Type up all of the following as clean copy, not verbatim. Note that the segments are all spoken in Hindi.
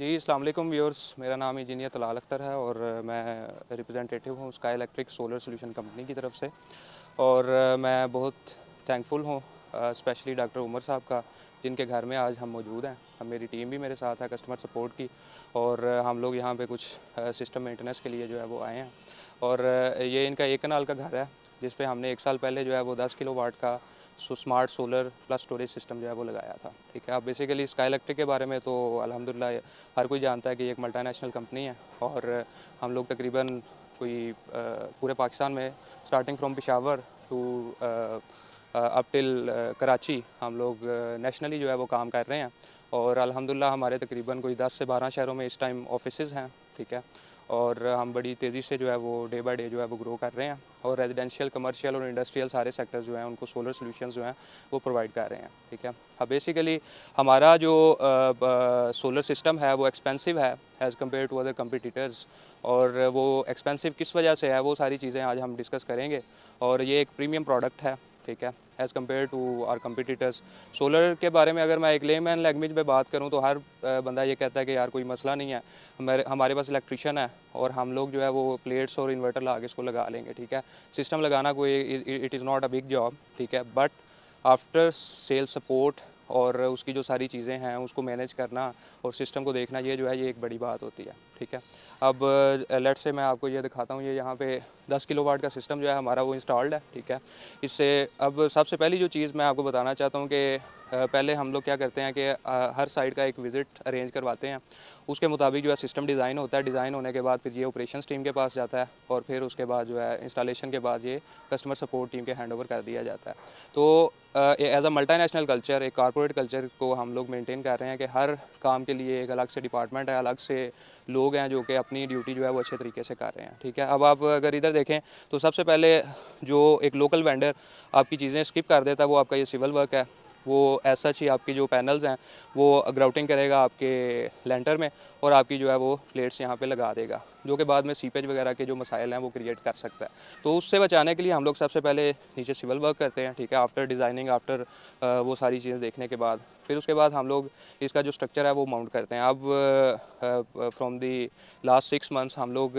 जी अस्सलाम वालेकुम व्यूअर्स, मेरा नाम इंजीनियर तलाल अख्तर है और मैं रिप्रेजेंटेटिव हूँ sky electric solar solution company की तरफ से। और मैं बहुत थैंकफुल हूँ स्पेशली डॉक्टर उमर साहब का, जिनके घर में आज हम मौजूद हैं। मेरी टीम भी मेरे साथ है कस्टमर सपोर्ट की, और हम लोग यहाँ पे कुछ सिस्टम मेंटेनेंस के लिए जो है वो आए हैं। और ये इनका एक कनाल का घर है, जिस पे हमने 1 साल पहले जो है वो 10 किलोवाट का smart solar plus storage system जो है वो लगाया था। ठीक है, अब बेसिकली स्काई इलेक्ट्रिक के बारे में तो अल्हम्दुलिल्लाह हर कोई जानता है कि एक मल्टीनेशनल कंपनी है। और हम लोग तकरीबन कोई पूरे पाकिस्तान में starting from Peshawar to up till Karachi हम लोग नेशनली जो है वो काम कर रहे हैं। और अल्हम्दुलिल्लाह हमारे तकरीबन कोई 10 से 12 शहरों में इस टाइम ऑफिसेज़ हैं। ठीक है, और हम बड़ी तेज़ी से जो है वो डे बाय डे जो है वो ग्रो कर रहे हैं, और रेजिडेंशियल, कमर्शियल और इंडस्ट्रियल सारे सेक्टर्स जो हैं उनको सोलर सॉल्यूशंस जो हैं वो प्रोवाइड कर रहे हैं। ठीक है, अब बेसिकली हमारा जो सोलर सिस्टम है वो एक्सपेंसिव है as compare to other competitors. और वो एक्सपेंसिव किस वजह से है, वो सारी चीज़ें आज हम डिस्कस करेंगे। और ये एक प्रीमियम प्रोडक्ट है, ठीक है, as compare to our competitors. Solar के बारे में अगर मैं एक लेमैन लैंग्वेज में बात करूं तो हर बंदा ये कहता है कि यार कोई मसला नहीं है, हमारे पास इलेक्ट्रिशियन है और हम लोग जो है वो प्लेट्स और इन्वर्टर ला के इसको लगा लेंगे। ठीक है, सिस्टम लगाना कोई it is not a big job. ठीक है, बट आफ्टर सेल सपोर्ट और उसकी जो सारी चीज़ें हैं उसको मैनेज करना और सिस्टम को देखना, ये जो है ये एक बड़ी बात होती है। ठीक है, अब लेट से मैं आपको ये दिखाता हूँ, ये यहाँ पे 10 किलोवाट का सिस्टम जो है हमारा वो इंस्टॉल्ड है। ठीक है, इससे अब सबसे पहली जो चीज़ मैं आपको बताना चाहता हूँ कि पहले हम लोग क्या करते हैं कि हर साइड का एक विज़िट अरेंज करवाते हैं। उसके मुताबिक जो है सिस्टम डिज़ाइन होता है, डिज़ाइन होने के बाद फिर ये ऑपरेशंस टीम के पास जाता है, और फिर उसके बाद जो है इंस्टॉलेशन के बाद ये कस्टमर सपोर्ट टीम के हैंड ओवर कर दिया जाता है। तो एज अ मल्टीनेशनल कल्चर, एक कॉर्पोरेट कल्चर को हम लोग मेंटेन कर रहे हैं कि हर काम के लिए एक अलग से डिपार्टमेंट है, अलग से लोग हैं जो कि अपनी ड्यूटी जो है वो अच्छे तरीके से कर रहे हैं। ठीक है, अब आप अगर इधर देखें तो सबसे पहले जो एक लोकल वेंडर आपकी चीज़ें स्किप कर देता है वो आपका ये सिविल वर्क है। वो ऐसा ही आपकी जो पैनल्स हैं वो ग्राउटिंग करेगा आपके लेंटर में, और आपकी जो है वो प्लेट्स यहाँ पे लगा देगा, जो कि बाद में सीपेज वगैरह के जो मसाइल हैं वो क्रिएट कर सकता है। तो उससे बचाने के लिए हम लोग सबसे पहले नीचे सिविल वर्क करते हैं। ठीक है, आफ्टर डिज़ाइनिंग, आफ्टर वो सारी चीज़ें देखने के बाद फिर उसके बाद हम लोग इसका जो स्ट्रक्चर है वो माउंट करते हैं। अब फ्रॉम दी लास्ट 6 मंथ्स हम लोग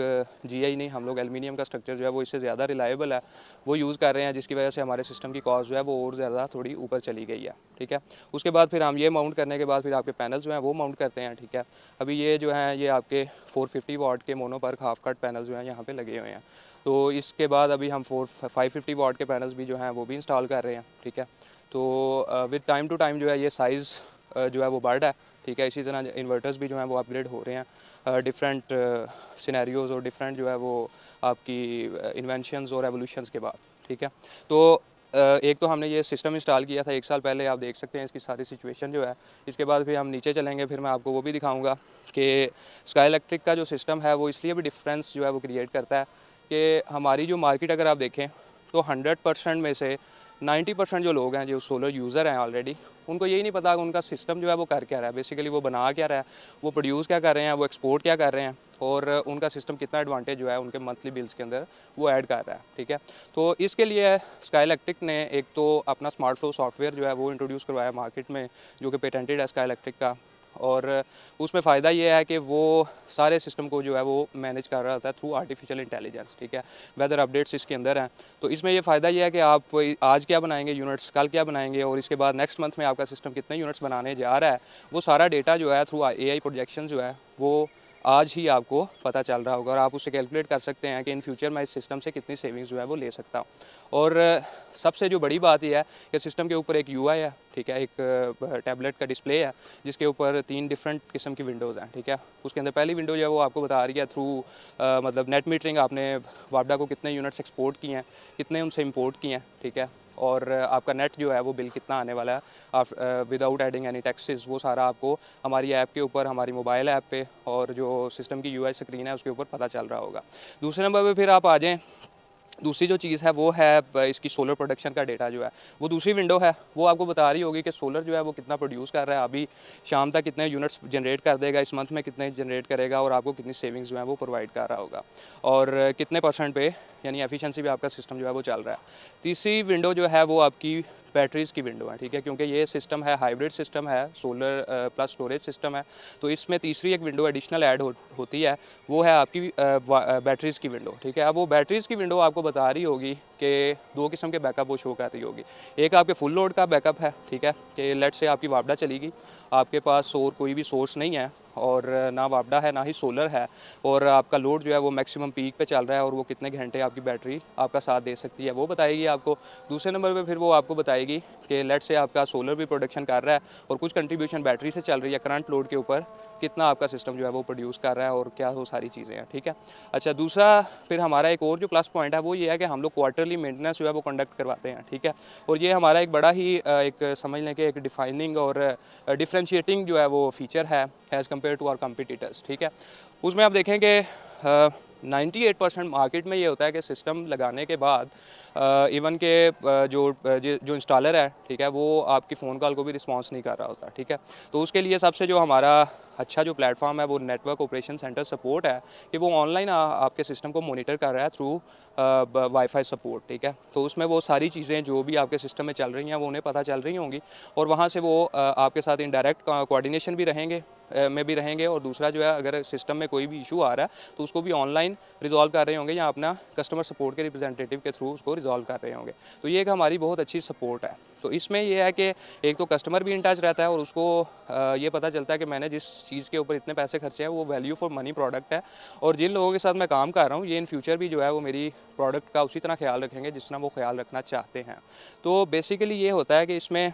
जीआई नहीं, हम लोग एल्युमिनियम का स्ट्रक्चर जो है वो इससे ज़्यादा रिलायबल है वो यूज़ कर रहे हैं, जिसकी वजह से हमारे सिस्टम की कॉस्ट जो है वो और ज़्यादा थोड़ी ऊपर चली गई है। ठीक है, उसके बाद फिर हम ये माउंट करने के बाद फिर आपके पैनल जो हैं वो माउंट करते हैं। ठीक है, अभी ये जो हैं ये आपके 450 वाट के मोनोपर्क हाफ कट पैनल जो हैं यहाँ पे लगे हुए हैं। तो इसके बाद अभी हम 550 वाट के पैनल्स भी जो हैं वो भी इंस्टॉल कर रहे हैं। ठीक है, तो विद टाइम टू टाइम जो है ये साइज़ जो है वो बढ़ रहा है। ठीक है, इसी तरह इन्वर्टर्स भी जो हैं वो अपग्रेड हो रहे हैं डिफरेंट सिनेरियोज़ और डिफरेंट जो है वो आपकी इन्वेंशंस और एवोल्यूशंस के बाद। ठीक है, तो एक तो हमने ये सिस्टम इंस्टॉल किया था 1 साल पहले, आप देख सकते हैं इसकी सारी सिचुएशन जो है। इसके बाद फिर हम नीचे चलेंगे, फिर मैं आपको वो भी दिखाऊंगा कि स्काई इलेक्ट्रिक का जो सिस्टम है वो इसलिए भी डिफरेंस जो है वो क्रिएट करता है कि हमारी जो मार्केट अगर आप देखें तो 100% में से 90% जो लोग हैं जो सोलर यूज़र हैं ऑलरेडी, उनको यही नहीं पता कि उनका सिस्टम जो है वो कर क्या रहा है, बेसिकली वो बना क्या रहा है, वो प्रोड्यूस क्या कर रहे हैं, वो एक्सपोर्ट क्या कर रहे हैं, और उनका सिस्टम कितना एडवांटेज जो है उनके मंथली बिल्स के अंदर वो ऐड कर रहा है। ठीक है, तो इसके लिए स्काई इलेक्ट्रिक ने एक तो अपना स्मार्ट फ्लो सॉफ्टवेयर जो है वो इंट्रोड्यूस करवाया मार्केट में, जो कि पेटेंटेड है स्काई इलेक्ट्रिक का। और उसमें फ़ायदा ये है कि वो सारे सिस्टम को जो है वो मैनेज कर रहा होता है थ्रू आर्टिफिशियल इंटेलिजेंस। ठीक है, वेदर अपडेट्स इसके अंदर हैं। तो इसमें ये फ़ायदा ये है कि आप आज क्या बनाएंगे यूनिट्स, कल क्या बनाएंगे, और इसके बाद नेक्स्ट मंथ में आपका सिस्टम कितने यूनिट्स बनाने जा रहा है, वो सारा डेटा जो है थ्रू एआई प्रोजेक्शन जो है वो आज ही आपको पता चल रहा होगा, और आप उससे कैलकुलेट कर सकते हैं कि इन फ्यूचर मैं इस सिस्टम से कितनी सेविंग्स जो है वो ले सकता हूँ। और सबसे जो बड़ी बात यह है कि सिस्टम के ऊपर एक यूआई है। ठीक है, एक टैबलेट का डिस्प्ले है जिसके ऊपर 3 डिफरेंट किस्म की विंडोज़ हैं। ठीक है, उसके अंदर पहली विंडो जो है वो आपको बता रही है थ्रू मतलब नेट मीटरिंग, आपने वापडा को कितने यूनिट्स एक्सपोर्ट किए हैं, कितने उनसे इंपोर्ट किए हैं। ठीक है, और आपका नेट जो है वो बिल कितना आने वाला है आप विदाउट एडिंग एनी टैक्सेस, वो सारा आपको हमारी ऐप के ऊपर, हमारी मोबाइल ऐप पे और जो सिस्टम की यूआई स्क्रीन है उसके ऊपर पता चल रहा होगा। दूसरे नंबर पे फिर आप आ जाएँ, दूसरी जो चीज़ है वो है इसकी सोलर प्रोडक्शन का डेटा जो है वो दूसरी विंडो है, वो आपको बता रही होगी कि सोलर जो है वो कितना प्रोड्यूस कर रहा है, अभी शाम तक कितने यूनिट्स जनरेट कर देगा, इस मंथ में कितने जनरेट करेगा, और आपको कितनी सेविंग्स जो है वो प्रोवाइड कर रहा होगा, और कितने % पे यानी एफिशिएंसी भी आपका सिस्टम जो है वो चल रहा है। तीसरी विंडो जो है वो आपकी बैटरीज़ की विंडो है, ठीक है, क्योंकि ये सिस्टम है हाइब्रिड सिस्टम है, सोलर प्लस स्टोरेज सिस्टम है। तो इसमें तीसरी एक विंडो एडिशनल ऐड होती है, वो है आपकी बैटरीज़ की विंडो, ठीक है। अब वो बैटरीज़ की विंडो आपको बता रही होगी कि दो किस्म के बैकअप वो शो कर रही होगी। एक आपके फुल लोड का बैकअप है, ठीक है, कि लेट से आपकी वापडा चलेगी, आपके पास और कोई भी सोर्स नहीं है और ना वापडा है ना ही सोलर है, और आपका लोड जो है वो मैक्सिमम पीक पे चल रहा है, और वो कितने घंटे आपकी बैटरी आपका साथ दे सकती है वो बताएगी आपको। दूसरे नंबर पे फिर वो आपको बताएगी कि लेट से आपका सोलर भी प्रोडक्शन कर रहा है और कुछ कंट्रीब्यूशन बैटरी से चल रही है, करंट लोड के ऊपर कितना आपका सिस्टम जो है वो प्रोड्यूस कर रहा है और क्या वो सारी चीज़ें हैं, ठीक है। अच्छा, दूसरा फिर हमारा एक और जो प्लस पॉइंट है वो ये है कि हम लोग क्वार्टरली मेंटेनेंस जो है वो कंडक्ट करवाते हैं, ठीक है। और ये हमारा एक बड़ा ही एक समझ लें कि एक डिफाइनिंग और डिफ्रेंशिएटिंग जो है वो फीचर है as compare to our competitors, ठीक है। उसमें आप देखें कि 98% मार्केट में ये होता है कि सिस्टम लगाने के बाद इवन के जो इंस्टॉलर है, ठीक है, वो आपकी फ़ोन कॉल को भी रिस्पॉन्स नहीं कर रहा होता, ठीक है। तो उसके लिए सबसे जो हमारा अच्छा जो प्लेटफॉर्म है वो नेटवर्क ऑपरेशन सेंटर सपोर्ट है, कि वो ऑनलाइन आपके सिस्टम को मॉनिटर कर रहा है थ्रू वाईफाई सपोर्ट, ठीक है। तो उसमें वो सारी चीज़ें जो भी आपके सिस्टम में चल रही हैं वो उन्हें पता चल रही होंगी, और वहाँ से वो आपके साथ इनडायरेक्ट कोऑर्डिनेशन भी रहेंगे और दूसरा जो है अगर सिस्टम में कोई भी इशू आ रहा है तो उसको भी ऑनलाइन रिजॉल्व कर रहे होंगे या अपना कस्टमर सपोर्ट के रिप्रेजेंटेटिव के थ्रू उसको रिजॉल्व कर रहे होंगे। तो ये एक हमारी बहुत अच्छी सपोर्ट है। तो इसमें ये है कि एक तो कस्टमर भी इन टच रहता है और उसको ये पता चलता है कि मैंने जिस चीज़ के ऊपर इतने पैसे खर्चे हैं वो वैल्यू फॉर मनी प्रोडक्ट है, और जिन लोगों के साथ मैं काम कर रहा हूँ ये इन फ्यूचर भी जो है वो मेरी प्रोडक्ट का उसी तरह ख्याल रखेंगे जितना वो ख्याल रखना चाहते हैं। तो बेसिकली ये होता है कि इसमें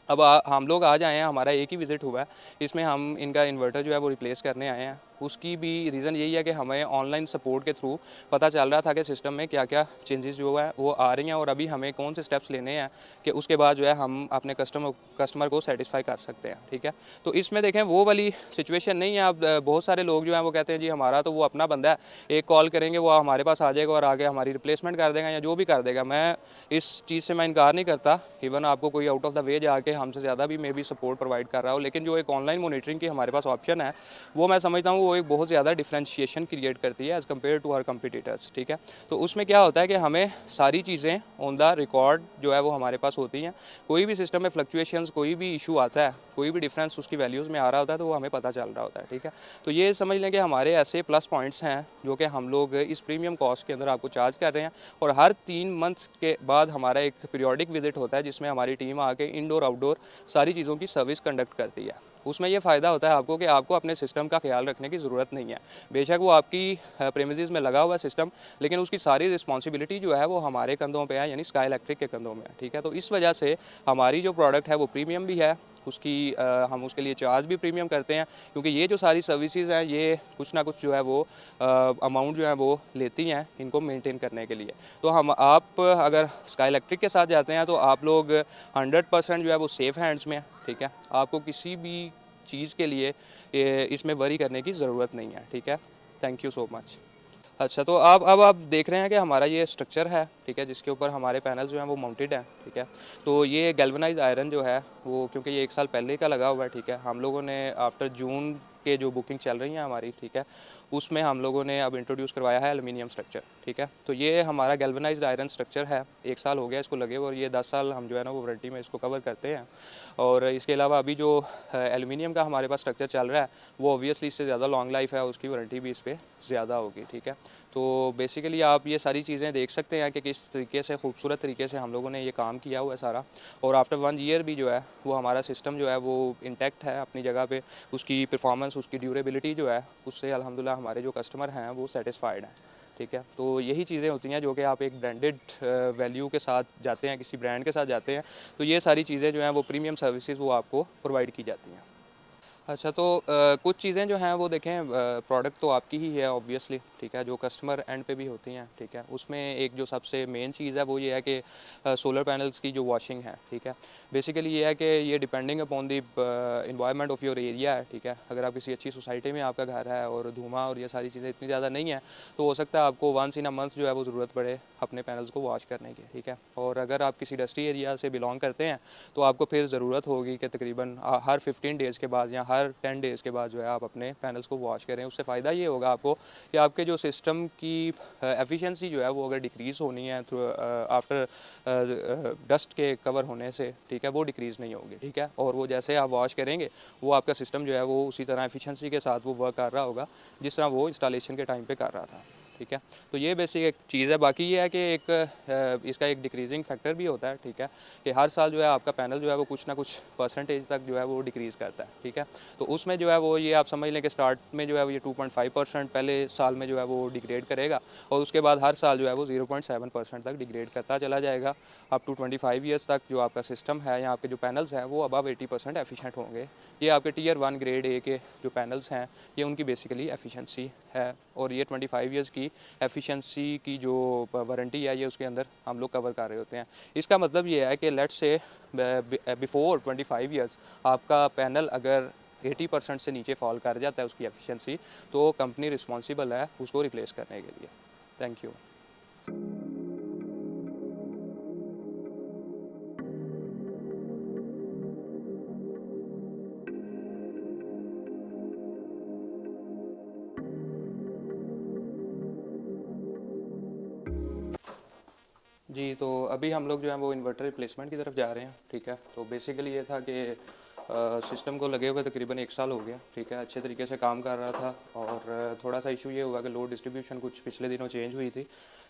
अब हम लोग आज आए हैं, हमारा एक ही विज़िट हुआ है, इसमें हम इनका इन्वर्टर जो है वो रिप्लेस करने आए हैं। उसकी भी रीज़न यही है कि हमें ऑनलाइन सपोर्ट के थ्रू पता चल रहा था कि सिस्टम में क्या क्या चेंजेस जो है वो आ रही हैं, और अभी हमें कौन से स्टेप्स लेने हैं कि उसके बाद जो है हम अपने कस्टमर को सेटिस्फाई कर सकते हैं, ठीक है। तो इसमें देखें वो वाली सिचुएशन नहीं है। अब बहुत सारे लोग जो हैं वो कहते हैं जी हमारा तो वो अपना बंदा है, एक कॉल करेंगे वो हमारे पास आ जाएगा और आगे हमारी रिप्लेसमेंट कर देगा या जो भी कर देगा। मैं इस चीज़ से मैं इनकार नहीं करता, इवन आपको कोई आउट ऑफ द वे जाके हमसे ज़्यादा भी मे बी सपोर्ट प्रोवाइड कर रहा हो, लेकिन जो एक ऑनलाइन मॉनिटरिंग की हमारे पास ऑप्शन है वो मैं समझता हूँ वो एक बहुत ज़्यादा डिफ्रेंशिएशन क्रिएट करती है as compare to our competitors, ठीक है। तो उसमें क्या होता है कि हमें सारी चीज़ें ऑन द रिकॉर्ड जो है वो हमारे पास होती हैं। कोई भी सिस्टम में फ्लक्चुएशंस, कोई भी इशू आता है, कोई भी डिफरेंस उसकी वैल्यूज़ में आ रहा होता है तो वो हमें पता चल रहा होता है, ठीक है। तो ये समझ लें कि हमारे ऐसे प्लस पॉइंट्स हैं जो कि हम लोग इस प्रीमियम कॉस्ट के अंदर आपको चार्ज कर रहे हैं, और हर 3 मंथ्स के बाद हमारा एक पीरियोडिक विजिट होता है जिसमें हमारी टीम आके इंडोर आउटडोर सारी चीज़ों की सर्विस कंडक्ट करती है। उसमें ये फ़ायदा होता है आपको कि आपको अपने सिस्टम का ख्याल रखने की ज़रूरत नहीं है। बेशक वो आपकी प्रेमिसेस में लगा हुआ सिस्टम, लेकिन उसकी सारी रिस्पॉन्सिबिलिटी जो है वो हमारे कंधों पे है, यानी स्काई इलेक्ट्रिक के कंधों में है, ठीक है। तो इस वजह से हमारी जो प्रोडक्ट है वो प्रीमियम भी है, उसकी हम उसके लिए चार्ज भी प्रीमियम करते हैं, क्योंकि ये जो सारी सर्विसेज हैं ये कुछ ना कुछ जो है वो अमाउंट जो है वो लेती हैं इनको मेंटेन करने के लिए। तो आप अगर स्काई इलेक्ट्रिक के साथ जाते हैं तो आप लोग 100% जो है वो सेफ़ हैंड्स में है, ठीक है। आपको किसी भी चीज़ के लिए इसमें वरी करने की ज़रूरत नहीं है, ठीक है। Thank you so much. अच्छा, तो अब आप देख रहे हैं कि हमारा ये स्ट्रक्चर है, ठीक है, जिसके ऊपर हमारे पैनल जो हैं वो माउंटेड हैं, ठीक है। तो ये गैल्वेनाइज्ड आयरन जो है वो, क्योंकि ये 1 साल पहले का लगा हुआ है, ठीक है, हम लोगों ने आफ्टर जून के जो बुकिंग चल रही हैं हमारी, ठीक है, उसमें हम लोगों ने अब इंट्रोड्यूस करवाया है एल्युमिनियम स्ट्रक्चर, ठीक है। तो ये हमारा गैल्वेनाइज्ड आयरन स्ट्रक्चर है, 1 साल हो गया इसको लगे हुए, और ये 10 साल हम जो है ना वो वारंटी में इसको कवर करते हैं। और इसके अलावा अभी जो एल्युमिनियम का हमारे पास स्ट्रक्चर चल रहा है वो ऑब्वियसली इससे ज़्यादा लॉन्ग लाइफ है, उसकी वारंटी भी इस पर ज़्यादा होगी, ठीक है। तो बेसिकली आप ये सारी चीज़ें देख सकते हैं कि किस तरीके से खूबसूरत तरीके से हम लोगों ने ये काम किया हुआ है सारा, और आफ्टर 1 ईयर भी जो है वो हमारा सिस्टम जो है वो इंटैक्ट है अपनी जगह पे, उसकी परफॉर्मेंस, उसकी ड्यूरेबिलिटी जो है उससे अल्हम्दुलिल्लाह हमारे जो कस्टमर हैं वो सेटिस्फाइड हैं, ठीक है। तो यही चीज़ें होती हैं जो कि आप एक ब्रांडेड वैल्यू के साथ जाते हैं, किसी ब्रांड के साथ जाते हैं, तो ये सारी चीज़ें जो हैं वो प्रीमियम सर्विसेज वो आपको प्रोवाइड की जाती हैं। अच्छा, तो कुछ चीज़ें जो हैं वो देखें, प्रोडक्ट तो आपकी ही है ऑब्वियसली, ठीक है, जो कस्टमर एंड पे भी होती हैं, ठीक है। उसमें एक जो सबसे मेन चीज़ है वो ये है कि सोलर पैनल्स की जो वॉशिंग है, ठीक है, बेसिकली ये है कि ये depending upon the environment of your area है, ठीक है। अगर आप किसी अच्छी सोसाइटी में आपका घर है और धुआं और ये सारी चीज़ें इतनी ज़्यादा नहीं है तो हो सकता है आपको वंस इन अ मंथ जो है वो ज़रूरत पड़े अपने पैनल्स को वॉश करने की, ठीक है। और अगर आप किसी डस्टी एरिया से बिलोंग करते हैं तो आपको फिर ज़रूरत होगी कि तकरीबन हर 15 डेज़ के बाद या हर 10 डेज़ के बाद जो है आप अपने पैनल्स को वॉश करें। उससे फ़ायदा ये होगा आपको कि आपके जो सिस्टम की एफिशिएंसी जो है वो अगर डिक्रीज़ होनी है थ्रू आफ्टर डस्ट के कवर होने से, ठीक है, वो डिक्रीज़ नहीं होगी, ठीक है। और वो जैसे आप वॉश करेंगे वो आपका सिस्टम जो है वो उसी तरह एफिशिएंसी के साथ वो वर्क कर रहा होगा जिस तरह वो इंस्टॉलेशन के टाइम पे कर रहा था, ठीक है। तो ये बेसिक एक चीज़ है। बाकी ये है कि इसका एक डिक्रीजिंग फैक्टर भी होता है, ठीक है, कि हर साल जो है आपका पैनल जो है वो कुछ ना कुछ परसेंटेज तक जो है वो डिक्रीज़ करता है, ठीक है। तो उसमें जो है वो ये आप समझ लें कि स्टार्ट में जो है वो ये 2.5% पहले साल में जो है वो डिग्रेड करेगा और उसके बाद हर साल जो है वो 0.7% तक डिग्रेड करता चला जाएगा अप टू 25 ईयर्स तक। जो आपका सिस्टम है या आपके जो पैनल्स हैं वो अबव 80% एफिशिएंट होंगे। ये आपके टियर 1 ग्रेड ए के जो पैनल्स हैं ये उनकी बेसिकली एफिशिएंसी है और ये 25 ईयर्स की एफिशिएंसी की जो वारंटी है ये उसके अंदर हम लोग कवर कर रहे होते हैं। इसका मतलब ये है कि लेट्स से बिफोर 25 ईयर्स आपका पैनल अगर 80% से नीचे फॉल कर जाता है उसकी एफिशिएंसी, तो कंपनी रिस्पॉन्सिबल है उसको रिप्लेस करने के लिए। Thank you. जी, तो अभी हम लोग जो है वो इन्वर्टर रिप्लेसमेंट की तरफ जा रहे हैं, ठीक है। तो बेसिकली ये था कि सिस्टम को लगे हुए तकरीबन 1 साल हो गया, ठीक है, अच्छे तरीके से काम कर रहा था और थोड़ा सा इशू ये हुआ कि लोड डिस्ट्रीब्यूशन कुछ पिछले दिनों चेंज हुई थी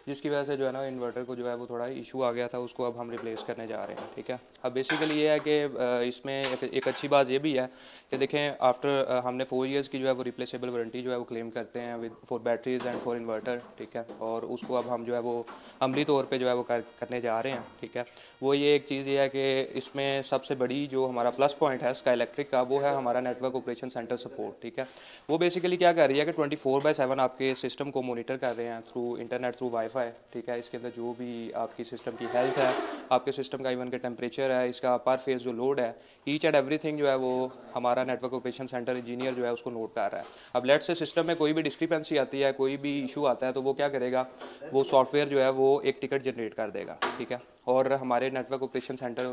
जिसकी वजह से जो है ना इन्वर्टर को जो है वो थोड़ा इशू आ गया था, उसको अब हम रिप्लेस करने जा रहे हैं, ठीक है। अब बेसिकली ये है कि इसमें एक अच्छी बात ये भी है कि देखें आफ्टर हमने 4 इयर्स की जो है वो रिप्लेसेबल वारंटी जो है वो क्लेम करते हैं with for batteries and for inverter, ठीक है। और उसको अब हम जो है वो अमली तौर पे जो है वो करने जा रहे हैं, ठीक है। वो ये एक चीज़ ये है कि इसमें सबसे बड़ी जो हमारा प्लस पॉइंट है स्काई इलेक्ट्रिक का वो है हमारा नेटवर्क ऑपरेशन सेंटर सपोर्ट, ठीक है। वो बेसिकली क्या कर रही है कि 24/7 आपके सिस्टम को मोनिटर कर रहे हैं थ्रू इंटरनेट, थ्रू वाईफाई, ठीक है। इसके अंदर जो भी आपकी सिस्टम की हेल्थ है, आपके सिस्टम का इवन के टेम्परेचर है, इसका पर फेज जो लोड है, ईच एंड एवरीथिंग जो है वो हमारा नेटवर्क ऑपरेशन सेंटर इंजीनियर जो है उसको नोट कर रहा है। अब लेट से सिस्टम में कोई भी डिस्क्रिपेंसी आती है, कोई भी इशू आता है, तो वो क्या करेगा, वो सॉफ्टवेयर जो है वो एक टिकट जनरेट कर देगा, ठीक है। और हमारे नेटवर्क ऑपरेशन सेंटर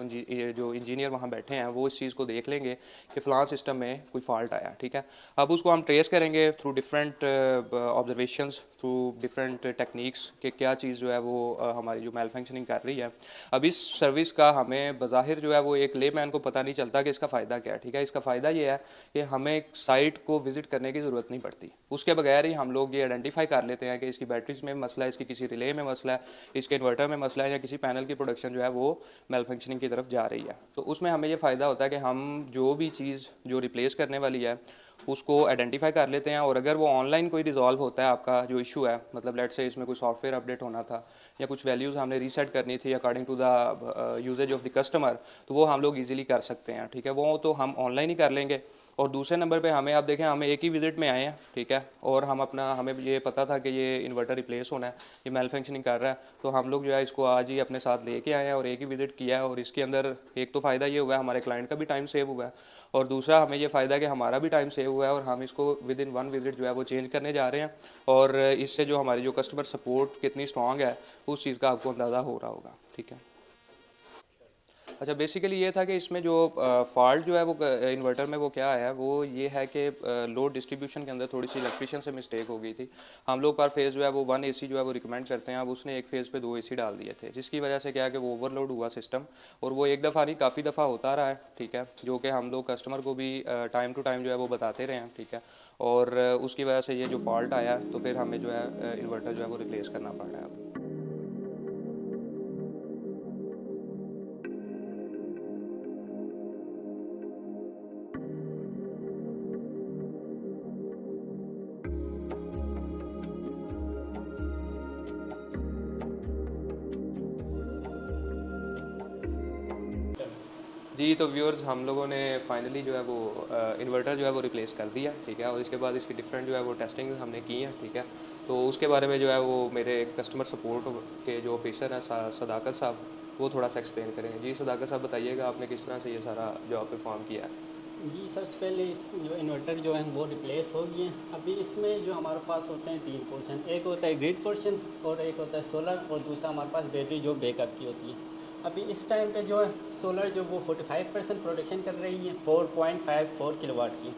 जो इंजीनियर वहाँ बैठे हैं वो इस चीज़ को देख लेंगे कि फ़लाँ सिस्टम में कोई फॉल्ट आया, ठीक है। अब उसको हम ट्रेस करेंगे through different observations, through different techniques कि क्या चीज़ जो है वो हमारी जो मेल फंक्शनिंग कर रही है। अब इस सर्विस का हमें बज़ाहिर जो है वो एक लेमैन को पता नहीं चलता कि इसका फ़ायदा क्या है, ठीक है। इसका फ़ायदा ये है कि हमें साइट को विज़िट करने की ज़रूरत नहीं पड़ती, उसके बगैर ही हम लोग ये आइडेंटिफाई कर लेते हैं कि इसकी बैटरीज में मसला है, इसकी किसी रिले में मसला है, इसके इन्वर्टर में मसला है या किसी पैनल की प्रोडक्शन जो है वो मेल फंक्शनिंग की तरफ जा रही है। तो उसमें हमें ये फ़ायदा होता है कि हम जो भी चीज़ जो रिप्लेस करने वाली है उसको आइडेंटिफाई कर लेते हैं और अगर वो ऑनलाइन कोई रिजॉल्व होता है आपका जो इशू है, मतलब लेट से इसमें कोई सॉफ्टवेयर अपडेट होना था या कुछ वैल्यूज़ हमने रीसेट करनी थी according to the usages of the customer, तो वो हम लोग इजीली कर सकते हैं, ठीक है। वो तो हम ऑनलाइन ही कर लेंगे। और दूसरे नंबर पे हमें आप देखें हमें एक ही विजिट में आए हैं, ठीक है, और हमें ये पता था कि ये इन्वर्टर रिप्लेस होना है, ये मेल फंक्शनिंग कर रहा है, तो हम लोग जो है इसको आज ही अपने साथ लेके आए हैं और एक ही विजिट किया है। और इसके अंदर एक तो फ़ायदा ये हुआ है हमारे क्लाइंट का भी टाइम सेव हुआ है और दूसरा हमें ये फ़ायदा है कि हमारा भी टाइम सेव हुआ है और हम इसको विद इन 1 विजिट जो है वो चेंज करने जा रहे हैं। और इससे जो हमारी जो कस्टमर सपोर्ट कितनी स्ट्रॉन्ग है उस चीज़ का आपको अंदाज़ा हो रहा होगा, ठीक है। अच्छा, बेसिकली ये था कि इसमें जो फॉल्ट जो है वो इन्वर्टर में वो क्या है, वो ये है कि लोड डिस्ट्रीब्यूशन के अंदर थोड़ी सी इलेक्ट्रिशियन से मिस्टेक हो गई थी। हम लोग पर फेज़ जो है वो 1 AC जो है वो रिकमेंड करते हैं, अब उसने एक फेज़ पे 2 AC डाल दिए थे जिसकी वजह से क्या है कि वो ओवरलोड हुआ सिस्टम और वो एक दफ़ा नहीं काफ़ी दफ़ा होता रहा है, ठीक है, जो कि हम लोग कस्टमर को भी टाइम टू टाइम जो है वो बताते रहे हैं, ठीक है। और उसकी वजह से ये जो फॉल्ट आया तो फिर हमें जो है इन्वर्टर जो है वो रिप्लेस करना पड़ रहा है अब। जी, तो व्यूअर्स हम लोगों ने फाइनली जो है वो इन्वर्टर जो है वो रिप्लेस कर दिया, ठीक है। और इसके बाद इसकी डिफरेंट जो है वो टेस्टिंग हमने की है, ठीक है। तो उसके बारे में जो है वो मेरे कस्टमर सपोर्ट के जो ऑफिसर हैं सदाकत साहब, वो थोड़ा सा एक्सप्लेन करेंगे। जी सदाकत साहब, बताइएगा आपने किस तरह से ये सारा जॉब परफॉर्म किया है। जी, सबसे पहले इस जो इन्वर्टर जो है वो रिप्लेस हो गए हैं। अभी इसमें जो हमारे पास होते हैं 3 पोर्शन, एक होता है ग्रिड पोर्शन और एक होता है सोलर और दूसरा हमारे पास बैटरी जो बैकअप की होती है। अभी इस टाइम पे जो है सोलर जो वो 45% प्रोडक्शन कर रही है 4.54 किलोवाट की।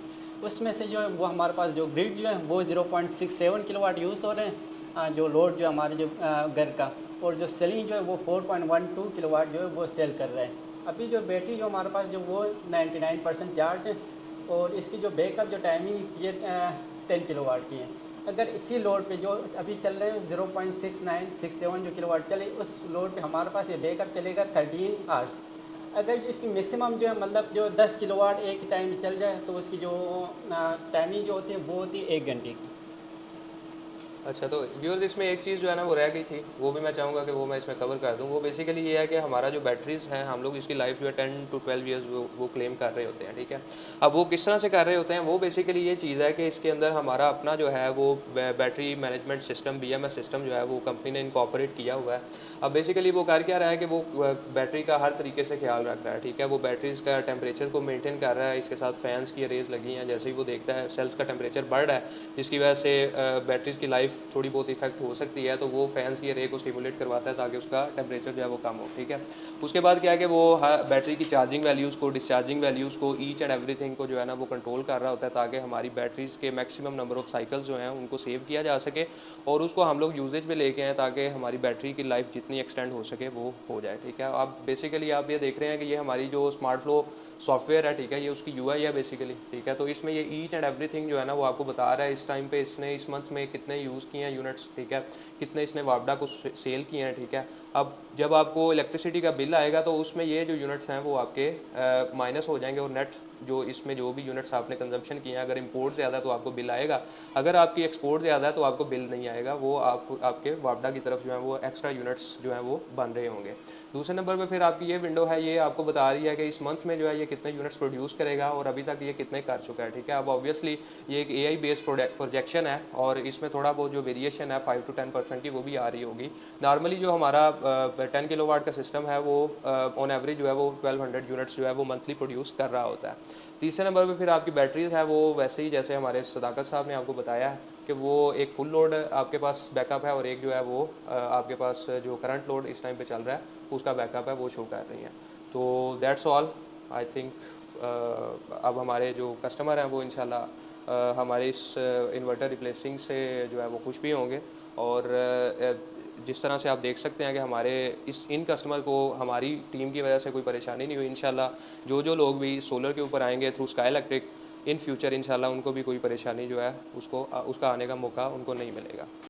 उसमें से जो है वो हमारे पास जो ग्रिड जो है वो 0.67 किलोवाट यूज़ हो रहे हैं, जो लोड जो हमारे जो घर का, और जो सेलिंग जो है वो 4.12 किलोवाट जो है वो सेल कर रहा है। अभी जो बैटरी जो हमारे पास जो वो 99% चार्ज है, और इसकी जो बैकअप जो टाइमिंग ये 10 किलोवाट की है। अगर इसी लोड पे जो अभी चल रहे हैं 0.6967 जो किलोवाट चले, उस लोड पे हमारे पास ये बैकअप चलेगा 13 आवर्स। अगर इसकी मैक्सिमम जो है मतलब जो 10 किलोवाट एक ही टाइम में चल जाए तो उसकी जो टाइमिंग जो होती है वो होती है 1 घंटे की। अच्छा, तो व्यूअर्स इसमें एक चीज़ जो है ना वो रह गई थी, वो भी मैं चाहूँगा कि वो मैं इसमें कवर कर दूँ। वो बेसिकली ये है कि हमारा जो बैटरीज़ हैं, हम लोग इसकी लाइफ जो है 10 to 12 ईयर्स वो क्लेम कर रहे होते हैं, ठीक है। अब वो किस तरह से कर रहे होते हैं, वो बेसिकली ये चीज़ है कि इसके अंदर हमारा अपना जो है वो battery management system, BMS system जो है वो कंपनी ने इनकॉर्पोरेट किया हुआ है। अब बेसिकली वो कर क्या रहा है कि वो बैटरी का हर तरीके से ख्याल रख रहा है, ठीक है। वो बैटरीज़ का टेम्परेचर को मेंटेन कर रहा है, इसके साथ फैंस की रेज लगी हैं, जैसे ही वो देखता है सेल्स का टेम्परेचर बढ़ रहा है, जिसकी वजह से बैटरीज़ की लाइफ थोड़ी बहुत इफेक्ट हो सकती है, तो वो फैंस की रे को स्टिमुलेट करवाता है ताकि उसका टेम्परेचर जो है वो कम हो, ठीक है। उसके बाद क्या है कि वो बैटरी की चार्जिंग वैल्यूज़ को, डिस्चार्जिंग वैल्यूज़ को, ईच एंड एवरीथिंग को जो है ना वो कंट्रोल कर रहा होता है ताकि हमारी बैटरीज़ के मैक्सिमम नंबर ऑफ साइकिल्स जो हैं उनको सेव किया जा सके और उसको हम लोग यूजेज में लेके आएँ ताकि हमारी बैटरी की लाइफ जितनी एक्सटेंड हो सके वो हो जाए, ठीक है। अब बेसिकली आप ये देख रहे हैं कि ये हमारी जो स्मार्ट फ्लो सॉफ्टवेयर है, ठीक है, ये उसकी UI है बेसिकली, ठीक है। तो इसमें ये ईच एंड एवरीथिंग जो है ना वो आपको बता रहा है इस टाइम पे इसने इस मंथ में कितने यूज़ किए हैं यूनिट्स, ठीक है, कितने इसने वापडा को सेल किए हैं, ठीक है। अब जब आपको इलेक्ट्रिसिटी का बिल आएगा तो उसमें ये जो यूनिट्स हैं वो आपके माइनस हो जाएंगे और नेट जो इसमें जो भी यूनिट्स आपने कंजम्पशन किए हैं, अगर इंपोर्ट ज़्यादा है तो आपको बिल आएगा, अगर आपकी एक्सपोर्ट ज़्यादा है तो आपको बिल नहीं आएगा, वो आपके वापडा की तरफ जो है वो एक्स्ट्रा यूनिट्स जो हैं वो बन रहे होंगे। दूसरे नंबर पे फिर आपकी ये विंडो है, ये आपको बता रही है कि इस मंथ में जो है ये कितने यूनिट्स प्रोड्यूस करेगा और अभी तक ये कितने कर चुका है, ठीक है। अब ऑब्वियसली ये एक AI बेस्ड प्रोजेक्शन है और इसमें थोड़ा बहुत जो वेरिएशन है 5 to 10% की वो भी आ रही होगी। नॉर्मली जो हमारा 10 किलोवाट का सिस्टम है वो ऑन एवरेज जो है वो 1200 यूनिट्स जो है वो मंथली प्रोड्यूस कर रहा होता है। तीसरे नंबर पे फिर आपकी बैटरीज है वो वैसे ही जैसे हमारे सदाकत साहब ने आपको बताया है कि वो एक फुल लोड आपके पास बैकअप है और एक जो है वो आपके पास जो करंट लोड इस टाइम पे चल रहा है उसका बैकअप है वो शो कर रही हैं। तो दैट्स ऑल, आई थिंक अब हमारे जो कस्टमर हैं वो इंशाल्लाह हमारे इस इन्वर्टर रिप्लेसिंग से जो है वो खुश भी होंगे और जिस तरह से आप देख सकते हैं कि हमारे इन कस्टमर को हमारी टीम की वजह से कोई परेशानी नहीं हुई। इंशाल्लाह जो लोग भी सोलर के ऊपर आएंगे through sky electric in future इंशाल्लाह उनको भी कोई परेशानी जो है उसका आने का मौका उनको नहीं मिलेगा।